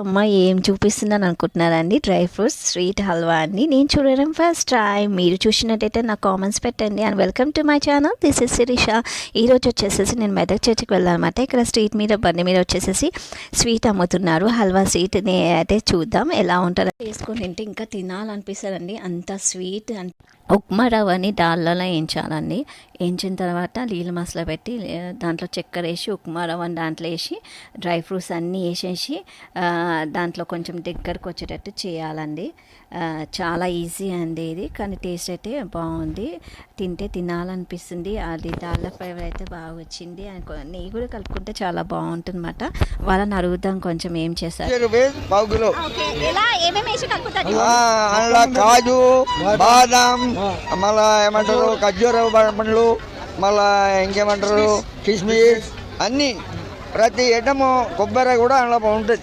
అమ్మ ఏం చూపిస్తుందని అనుకుంటున్నారండి? డ్రై ఫ్రూట్స్ స్వీట్ హల్వా అండి. నేను చూడడం ఫస్ట్ టైం. మీరు చూసినట్టయితే నాకు కామెంట్స్ పెట్టండి. And welcome to my channel. This is Sirisha. ఈరోజు వచ్చేసేసి నేను మెదక్ చర్చికి వెళ్ళానమాట. ఇక్కడ స్ట్రీట్ మీద బండి మీద వచ్చేసేసి స్వీట్ అమ్ముతున్నారు. హల్వా స్వీట్ని అయితే చూద్దాం ఎలా ఉంటుందో. వేసుకొని తింటే ఇంకా తినాలనిపిస్తుందండి, అంత స్వీట్. ఉప్మా రవ్వని దాళ్ళలో వేయించాలండి. వేయించిన తర్వాత నీళ్ళు మసాలా పెట్టి దాంట్లో చక్కెర వేసి ఉప్మా రవ్వని దాంట్లో వేసి డ్రై ఫ్రూట్స్ అన్నీ వేసేసి దాంట్లో కొంచెం దగ్గరకు వచ్చేటట్టు చేయాలండి. చాలా ఈజీ అండి ఇది, కానీ టేస్ట్ అయితే బాగుంది. తింటే తినాలనిపిస్తుంది. అది దాళ్ళ ఫ్లేవర్ అయితే బాగా వచ్చింది. నెయ్యి కూడా కలుపుకుంటే చాలా బాగుంటుంది అన్నమాట. వాళ్ళని అడుగుదాం కొంచెం ఏం చేస్తారు. కాజు, బాదం, మళ్ళా ఏమంటారు ఖర్జూర పండ్లు, మళ్ళా ఇంకేమంటారు కిస్మిస్ అన్నీ, ప్రతి ఐటము కొబ్బరి కూడా అందులో ఉంటుంది.